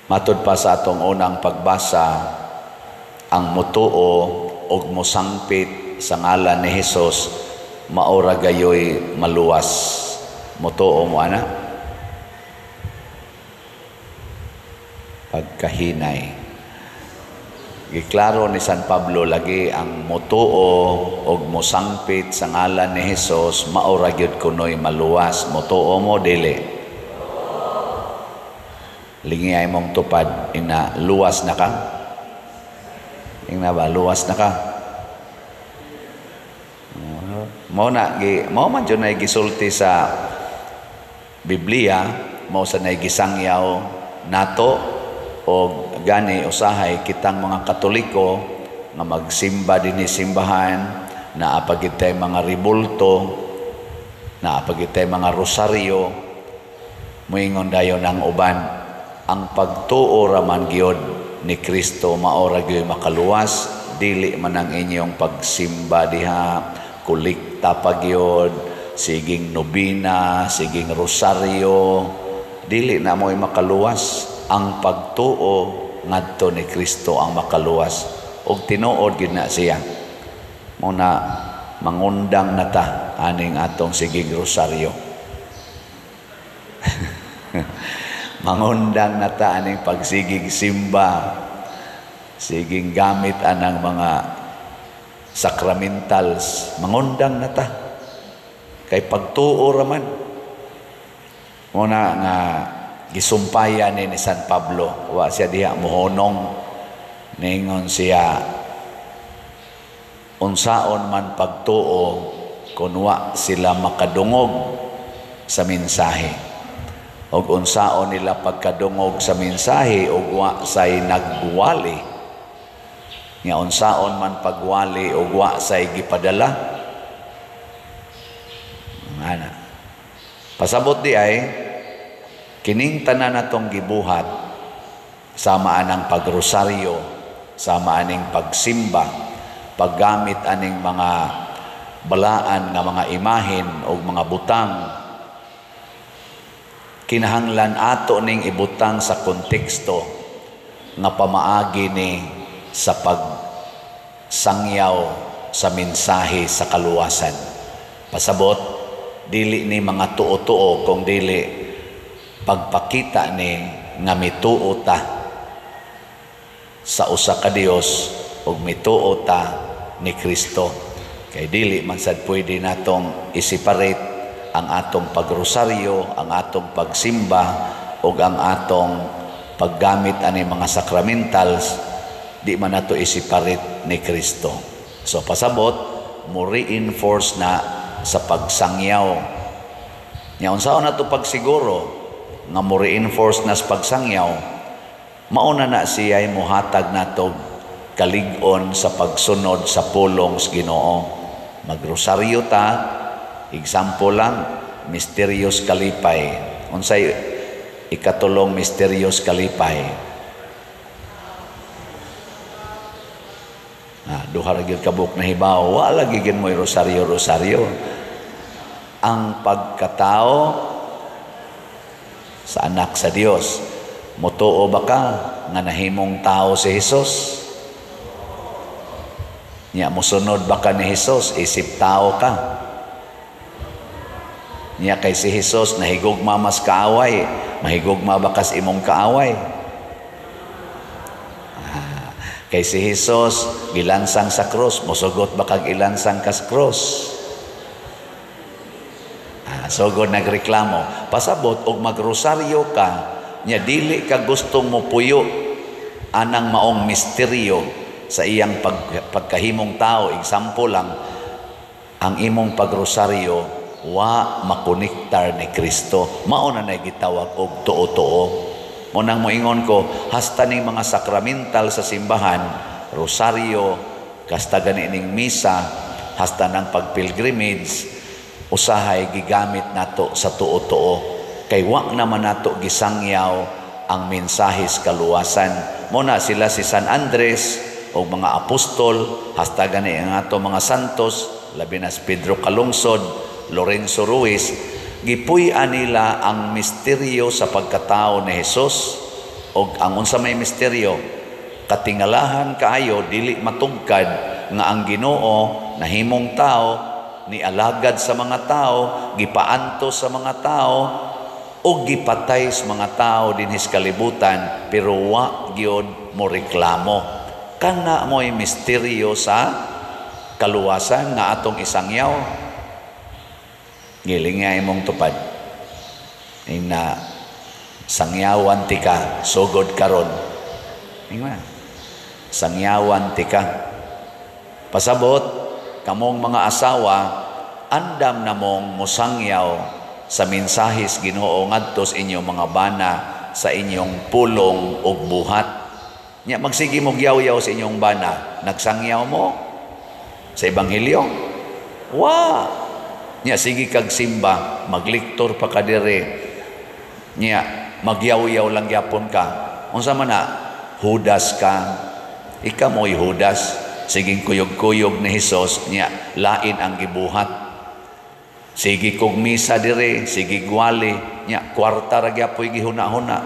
Matud pa sa atong unang pagbasa, ang mutuo og mosangpit sa ngalan ni Hesus maura gayoy maluwas. Mutuo mo ana pagkahinay. Giklaro ni San Pablo lagi ang mutuo og mosangpit sa ngalan ni Hesus maura gyud kunoy maluwas. Mutuo mo dili? Lingay mong tupad, ina luwas na ka? Ina ba, luwas na ka? Mao man dyan na gisulti sa Biblia, mao sa na gisangyaw nato, o gani usahay kitang mga Katoliko nga magsimba din simbahan, na apagitay mga ribulto, na apagitay mga rosaryo, muingon dayon ang uban, ang pagtuo raman gyud ni Kristo maora gyud makaluwas, dili man ang inyong pagsimba diha, kulikta pa gyud, siging nobina, siging rosaryo, dili na mo'y makaluwas. Ang pagtuo ngadto ni Kristo ang makaluwas, ug tinuod gyud na siya. Muna mangundang na ta aning atong siging rosaryo. Mangundang na ta aning pagsigig simba, siging gamit anang mga sacramentals, mangundang na ta kay pagtuo raman. Muna nga gisumpayan ni San Pablo, wa siya diha mohonong, ningon siya, unsaon man pagtuo kun wa sila makadungog sa mensahe, og unsaon nila pagkadungog sa mensahe ug wa say nagwali, nga unsaon man pagwali ug wa say gipadala. Ana pasabot di ay kining tanan natong gibuhat, sama anang pagrosaryo, sama aning pagsimba, paggamit aning mga balaan nga mga imahen o mga butang, kinahanglan ato ning ibutang sa konteksto nga pamaagi ni sa pagsangyaw sa mensahe sa kaluwasan. Pasabot, dili ni mga tuo-tuo, kung dili pagpakita ni nga mituo ta sa usa ka Dios ug mituo ta ni Kristo. Kay dili man sad pwede natong i-separate ang atong pagrosaryo, ang atong pagsimba, ug ang atong paggamit ani mga sacramentals, di man nato i-separate ni Kristo. So pasabot, mo reinforce na sa pagsangyaw. Nya unsaon nato pagsiguro nga mo reinforce na sa pagsangyaw? Mauna na siya ay muhatag nato kalig-on sa pagsunod sa pulong sa Ginoo. Magrosaryo ta, example lang, Mysterious Kalipay. Unsay ikatulong Mysterious Kalipay? Duha ra gyud kabuk na hibaw, wala gigin mo'y rosaryo. Ang pagkatao sa anak sa Dios. Mutuo ba ka nga nahimong tao si Hesus? Nya musunod ba ka ni Hesus? Isip tao ka. Nya kay si Hesus nahigugma mas kaaway, mahigugma ba kas imong kaaway? Kay si Hesus gilansang sa krus, musugot ba kag ilansang kas krus? Sugod nagreklamo. Pasabot og magrosaryo ka, nya dili ka gustong mo puyo anang maong misteryo sa iyang pagkahimong tao. Example lang, ang imong pagrosaryo wa makonektar ni Kristo. Mao na gitawag og tuo-tuo. Munang moingon ko, hasta ning mga sakramental sa simbahan, rosaryo, kasta ganining misa, hasta ng pagpilgrimage, usahay gigamit nato sa tuo-tuo. Kay wa naman nato gisangyaw ang mensahe sa kaluwasan. Muna sila si San Andres o mga apostol, hasta gani ang ato mga santos, labi na si Pedro Calungsod, Lorenzo Ruiz, gipuy-an nila ang misteryo sa pagkatao ni Hesus, og ang unsa may misteryo katingalahan kaayo dili matugkad nga ang Ginoo nahimong tao, nialagad sa mga tao, gipaantos sa mga tao o gipatay sa mga tao dinhi sa kalibutan, pero wa gyud mo reklamo. Kana mo'y misteryo sa kaluwasan nga atong isangyaw. Giling nga imong tupad. Na sangyawan ti ka, sugod karon. Sangyawan ti ka. Pasabot, kamong mga asawa, andam na mong musangyaw sa mensahis Ginoo ngadto sa inyong mga bana, sa inyong pulong ug buhat. Nya magsige mo yaw-yaw sa inyong bana, nagsangyaw mo sa ebanghelyo. Wa. Nya sige kag simba, magliktor pa ka dire. Nya magyaw-yaw lang gyapon ka. Unsa man na? Judas ka. Ika mo'y Judas. Sige kuyog-kuyog ni Hesus, nya lain ang gibuhat. Sige kog misa dire, sige gwali, nya kwarta ra gyapoy gihuna-huna.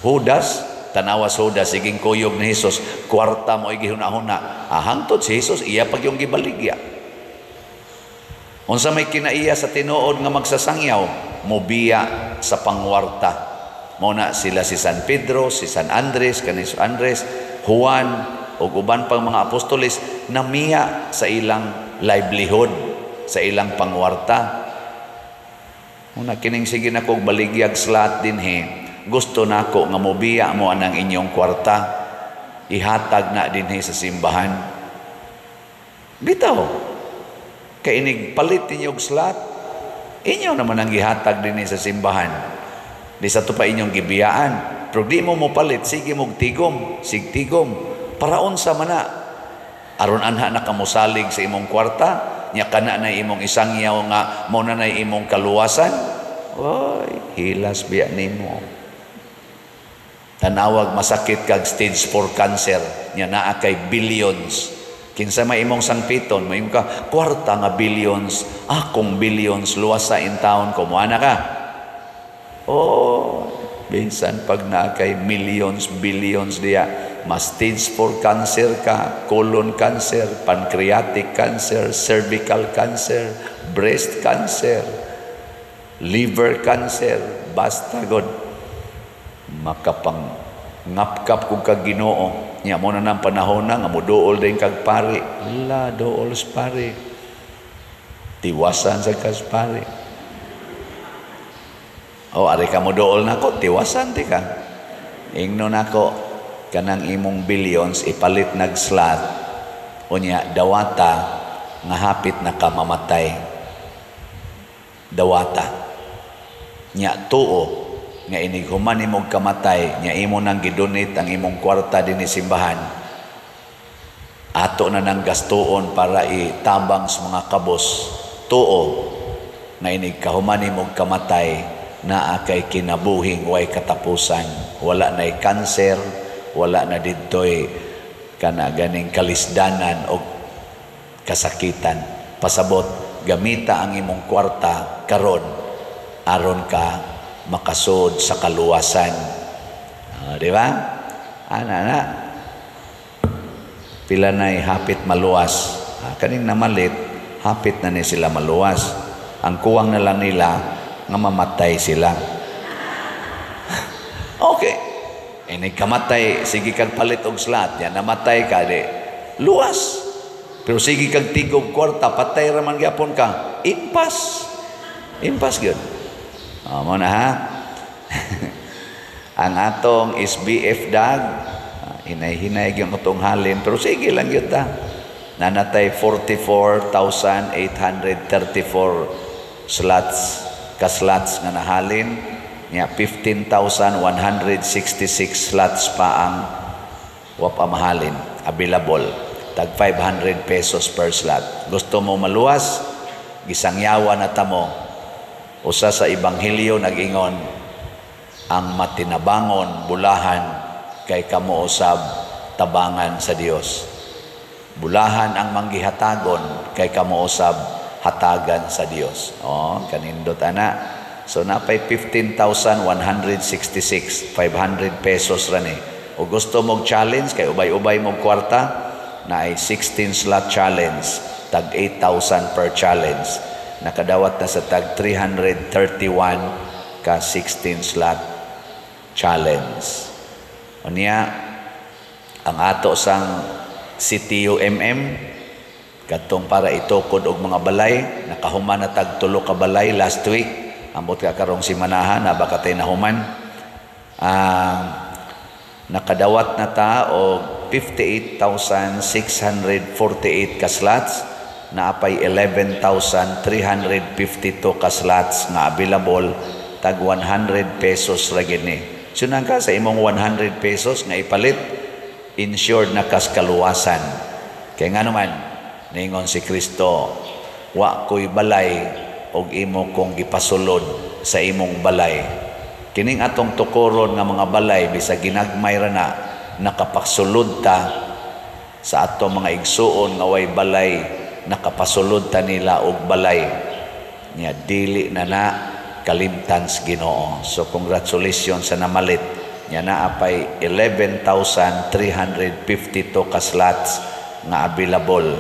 Judas, tanawas Judas, sige kuyog ni Hesus, kwarta mo gihuna-huna. Hangtod si Hesus iya pag yung gibaligya. Unsa may kinaiya sa tinuod nga magsasangyaw, mobiya sa pangwarta. Muna sila si San Pedro, si San Andres, kaniso Andres, Juan o uban pang mga apostoles namiya sa ilang livelihood, sa ilang pangwarta. Una kining sige na kog baligyag slat dinhi, gusto nako nga mobiya mo anang inyong kwarta, ihatag na dinhi sa simbahan. Bitaw, kay inig palit ninyo og slat, inyo naman ang ihatag dinhi sa simbahan. Di sa to pa inyong gibiyaan. Pero di mo palit, sige mong tigom, sigtigom. Para unsa man na. Aron anha na kamusalig sa imong kwarta, nya kana na imong isangyaw nga mo na imong kaluwasan. Oy, hilas biya nimo. Tanawag masakit kag stage 4 cancer, nya naa kay billions. Kinsa may imong sangpiton, may imong ka kwarta nga billions, akong billions luwasa in town ko mo ana ka. Oh, minsan pag na kay millions, billions diya, mas stage 4 cancer ka, colon cancer, pancreatic cancer, cervical cancer, breast cancer, liver cancer, basta god makapang ngapkap kung kag Ginoo. Nya mo na nang panahon na nga moduol din kag pari. La dool sa pari. Tiwasan sa kas pari. O ari ka mo dool nako, tiwasan ti ka. Ingno nako kanang imong billions ipalit nagslat. Unya dawata nga hapit na ka mamatay. Dawata. Nya tuo nga inig human imong kamatay, nya imo nang gidonate ang imong kwarta dinhi simbahan. Ato na nang gastuon para itabang sa mga kabos. Tuo nga inig kahuman imong kamatay, naa kay kinabuhing way katapusan. Wala na'y kanser, wala na didtoy kana ganing kalisdanan o kasakitan. Pasabot, gamita ang imong kwarta karon aron ka makasud sa kaluwasan. Di ba? Ana. Pila na'y hapit maluwas. Kaning namalit, hapit na ni sila maluwas. Ang kuwang na lang nila nga mamatay sila. Okay. Ini kamatay, sige kag palit og slat, yan namatay ka di. Luwas. Pero sige kag tigog kwarta, patay raman gyapon ka. Impas. Impas gyud. Mo na ha. Ang atong SBF dag, hinay-hinay gyud atong halin, pero sige lang gyud ta. Nanatay 44,834 slots. Ka-slots nga nahalin, niya 15,166 slots pa ang wapamahalin, available. Tag 500 pesos per slot. Gusto mo maluwas, gisangyawan na tamo. Usa sa ebanghelyo nag-ingon, ang matinabangon, bulahan, kay kamo usab tabangan sa Dios. Bulahan ang manggihatagon, kay kamo usab hatagan sa Dios. Oh, kanindot ana. So napay 15,166, 500 pesos ra ni. O gusto mong challenge kay ubay-ubay mong kwarta na ay 16 slot challenge, tag 8,000 per challenge. Nakadawat na sa tag 331 ka 16 slot challenge. Unya ang ato sang CTUMM katong para itukod og mga balay, nakahuman na tag 3 ka balay last week. Ambot ka karong simanahan na baka tayo nahuman. Nakadawat na ta og 58,648 ka slots, na apay 11,352 ka slots nga available, tag 100 pesos ra gid ni. Sunan ka sa imong 100 pesos nga ipalit, insured na kas kaluwasan. Kaya nga naman, ningon si Kristo, wa ko'y balay og imo kong gipasulod sa imong balay. Kining atong tukoron nga mga balay, bisa ginagmay ra na, nakapagsulod ta sa atong mga igsuon nga way balay, nakapasulod ta nila og balay. Nya dili na kalimtan sa Ginoo. So congratulations sa namalit. Nya naapay 11,352 ka slots nga available,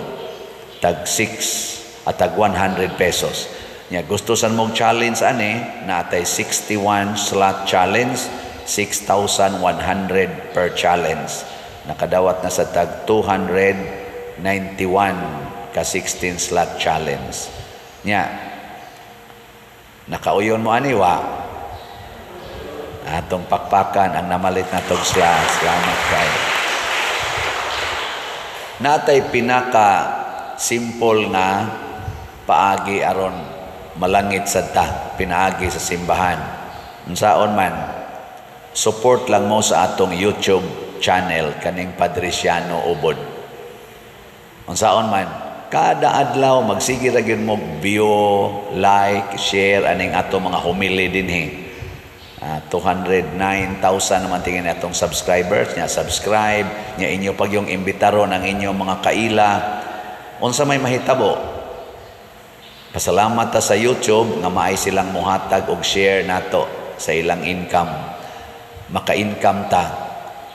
tag 6 at tag 100 pesos. Nya gusto san mong challenge ani, natay 61 slot challenge, 6,100 per challenge. Nakadawat na sa tag 291 ka 16 slot challenge. Nya nakauyon mo ani wa atong pakpakan ang namalit na tog slot. Salamat kayo. Natay pinaka simple nga paagi aron malangit sa ta, pinaagi sa simbahan. Unsaon man, support lang mo sa atong YouTube channel kaning Padresiano Ubod. Unsaon man, kada adlaw magsige ra gyud mo view, like, share aning atong mga homily dinhi. 209,000 naman tingin atong subscribers nya. Subscribe nya, inyo pag yung imbitaron ang inyong mga kaila. Unsa may mahitabo, pasalamat ta sa YouTube nga maay silang muhatag og share nato sa ilang income. Maka-income ta.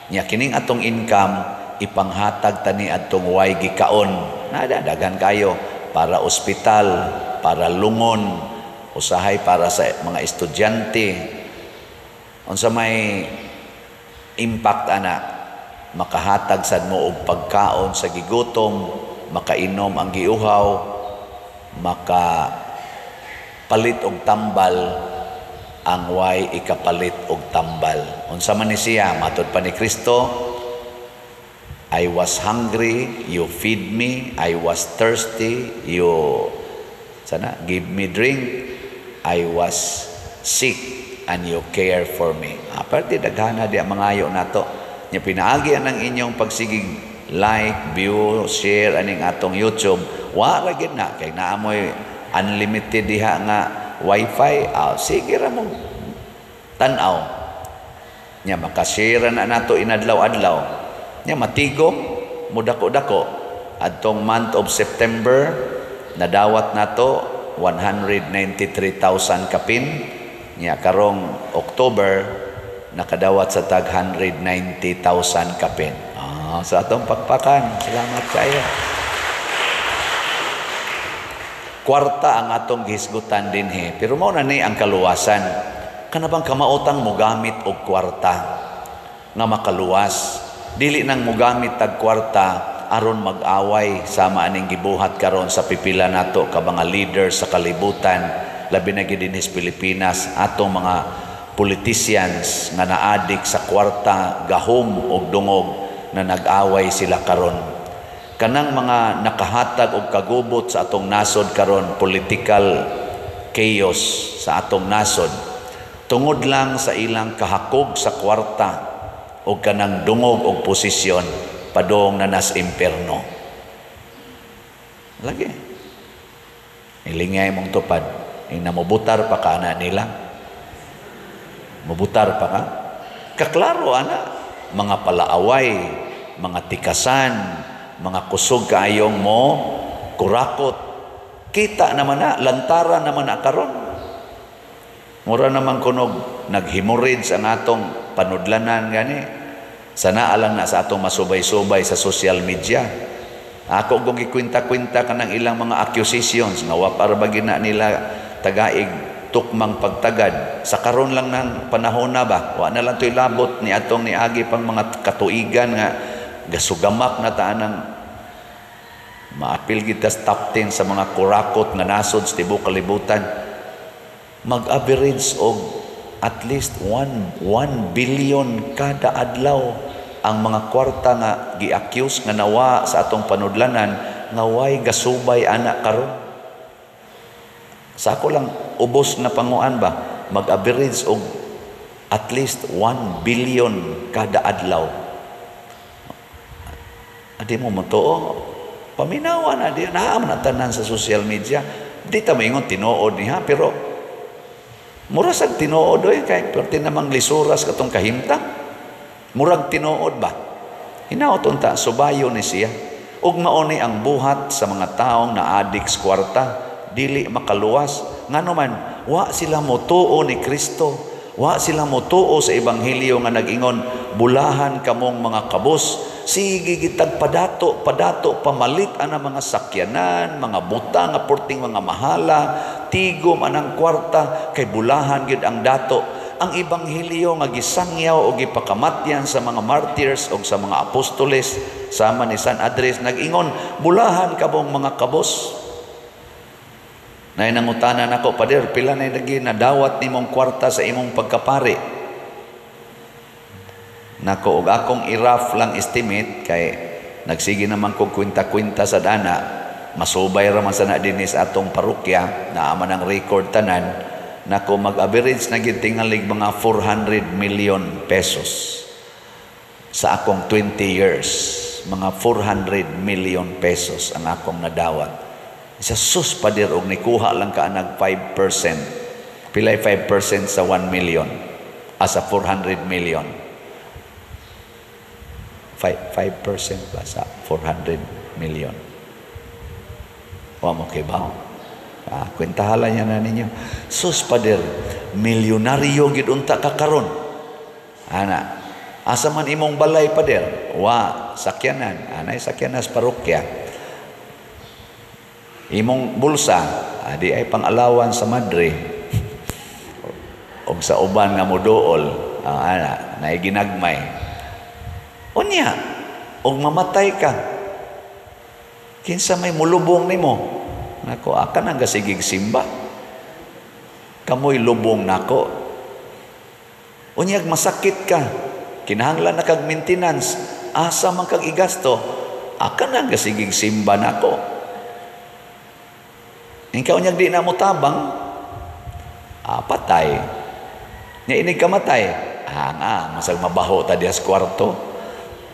Nya kining atong income ipanghatag ta ni atong way gikaon. Nadadagan kayo para ospital, para lungon, usahay para sa mga estudyante. Unsa may impact ana, makahatag sad mo og pagkaon sa gigutom, makainom ang giuhaw, makapalit og tambal ang way ikapalit og tambal. Unsa man ni siya, matud pa ni Kristo, I was hungry, you feed me. I was thirsty, you give me drink. I was sick and you care for me. Aparte daghana di mangayo nato. Nya pinaagi ang inyong pagsigig like, view, share aning atong YouTube. Wa ra gid na kay naamoy unlimited diha nga wifi. Sige ra mo tan-aw. Nya makashare na nato inadlaw-adlaw. Nya matigom mudako-dako. Adtong month of September nadawat nato 193,000 kapin. Nya karong October nakadawat sa tag 190,000 kapin. Sa atong pakpakan. Salamat kayo. Kwarta ang atong gihisgutan dinhi, pero mao na ni ang kaluwasan. Kanabang kamautang mo gamit og kwarta nga makaluwas. Dili nang mo gamit tag kwarta aron mag-away sama aning gibuhat karon sa pipila nato ka mga leaders sa kalibutan, labi na gid dinhi sa Pilipinas, atong mga politicians nga naadik sa kwarta, gahom og dungog na nag-away sila karon. Kanang mga nakahatag og kagubot sa atong nasod karon, political chaos sa atong nasod, tungod lang sa ilang kahakog sa kwarta o kanang dungog og posisyon, padong na nas imperno. Lagi. Ilingay mong tupad. Inamubutar pa ka na nila. Mubutar pa ka. Kaklaro ana. Mga palaaway, mga tikasan, mga kusog kaayong mo, kurakot. Kita naman na, lantaran naman na karon. Mura naman kunog naghemorrhage ang atong panudlanan gani. Sana alang na sa atong masubay-subay sa social media. Ako kung ikwinta-kwinta ka ng ilang mga accusations nga wa para bagin na nila tagaig tukmang pagtagad. Sa karon lang ng panahon na ba, wa na lang to'y labot ni atong niagi pang mga katuigan nga gasugamak na taanang maapil kita sa top 10 sa mga kurakot nga nasod sa tibuok kalibutan. Mag-average og at least 1 billion kada adlaw ang mga kwarta nga gi-accuse nga nawa sa atong panudlanan nga way gasubay anak karon. Sa ako lang ubos na panguan ba, mag-average og at least 1 billion kada adlaw. Adi mo motoo, paminawan na di naam na tanan sa social media. Di ta maingon tinuod niya, pero mura sad tinuod oy kay perti namang lisuras katong kahimtang. Murag tinuod ba? Hinaot unta subayo ni siya. Ug mao ni ang buhat sa mga taong na adik sa kwarta, dili makaluwas. Ngano man, wa sila motuo ni Kristo. Wa sila motuo sa ebanghelyo nga nag-ingon, bulahan kamong mga kabos. Sige gitag padato pamalit ana mga sakyanan, mga buta nga porting mga mahala, tigom anang kwarta kay bulahan gyud ang dato. Ang ebanghelyo nga gisangyaw o gipakamatyan sa mga martyrs o sa mga apostoles sama ni San Andres nag-ingon, bulahan kamong mga kabos. Nay nangutanan ako, Pader, pila na lagi nadawat nimong kwarta sa imong pagkapari? Nako, og akong i-rough lang estimate kay nagsige naman kog kwinta-kwinta sa dana, masubay raman sa na dinis atong parokya, naaman ang record tanan. Nako, mag-average na gyud tingalig mga 400 million pesos sa akong 20 years. Mga 400 million pesos ang akong nadawat. Isa sus Pader, og nikuha lang ka nag 5%. Pilay 5% sa 1 million sa 400 million. 5% ba sa 400 million? Wa mo kay ba? Kwentahala niya na ninyo. Sus Pader, milyonaryo gid unta ka karon. Ana, asa man imong balay Pader? Wa, sakyanan. Anay sakyanan sa parokya. Imong bulsa, di ay pang-alawan sa madre. O sa uban nga moduol, ana, na ginagmay. Unya, og mamatay ka. Kinsa may mulubong nimo? Nako, akan ang gasigig simba. Kamoy lubong nako. Unyag masakit ka. Kinahanglan na kag maintenance. Asa man kag igasto. Akan ang gasigig simba nako. Ikaw unyag di na mo tabang. Patay. Nya inig kamatay. Masag mabaho ta dias kwarto.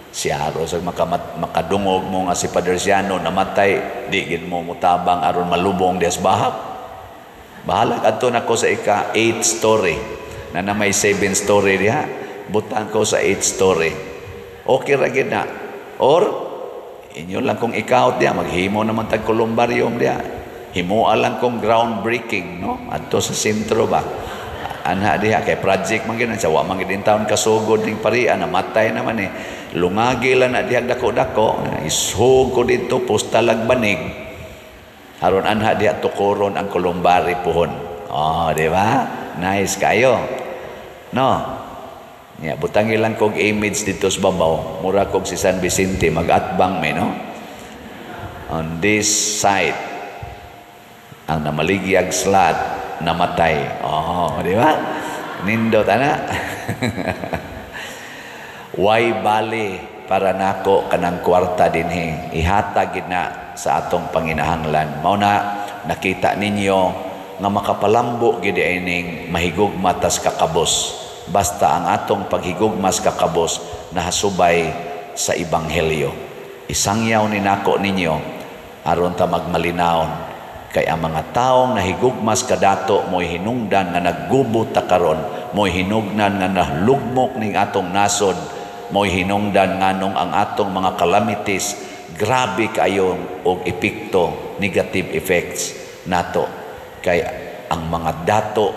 Siya aron sa makadungog mo nga si Padre Siano namatay, di gid mo mutabang aron malubong dias bahap. Bahala adto nako sa ika 8 story na may 7 story diha, butang ko sa 8 story. Okay ra gid na. Or inyo lang kung ikaw diha maghimo naman tag kolumbaryum diha. Himo lang kong groundbreaking, no? Adto sa sentro ba. Ana diha kay project man gyud sa wa man gid taon kasugod ning parian namatay naman eh. Lungagi lang na diha dako-dako, isug ko dito postalag banig. Aron anha diha tukuron ang kolumbari puhon. Oh, di ba? Nice kayo. No. Ya, butangi lang kog image dito sa babaw. Mura kog si San Vicente mag-atbang me, no? On this side ang namaligyag slat namatay. Oh, di ba? Nindot ana. Way bali para nako kanang kwarta dinhi ihatag gid na sa atong panginahanglan. Mao na nakita ninyo nga makapalambo gid ining mahigugma tas kakabos. Basta ang atong paghigugmas kakabos nahasubay sa ebanghelyo. Isangyaw ni nako ninyo aron ta magmalinaon. Kay ang mga taong nahigugmas kadato mo'y hinungdan nga naggubot ta karon, mo'y hinungdan nga nahlugmok ning atong nasod, mo'y hinungdan nganong ang atong mga calamities grabe kayo og epekto, negative effects nato. Kay ang mga dato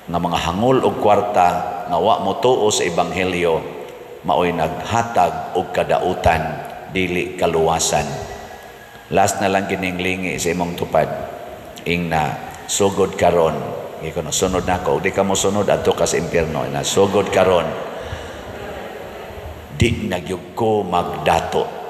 nga mga hangul og kwarta nga wa mo tuo sa ebanghelyo maoy naghatag og kadautan dili kaluwasan. Last na lang kining lingi sa imong tupad. Ingna sugod karon, ikaw sunod nako, di ka mo sunod adto ka sa impierno na sugod karon. Di nagyug ko magdato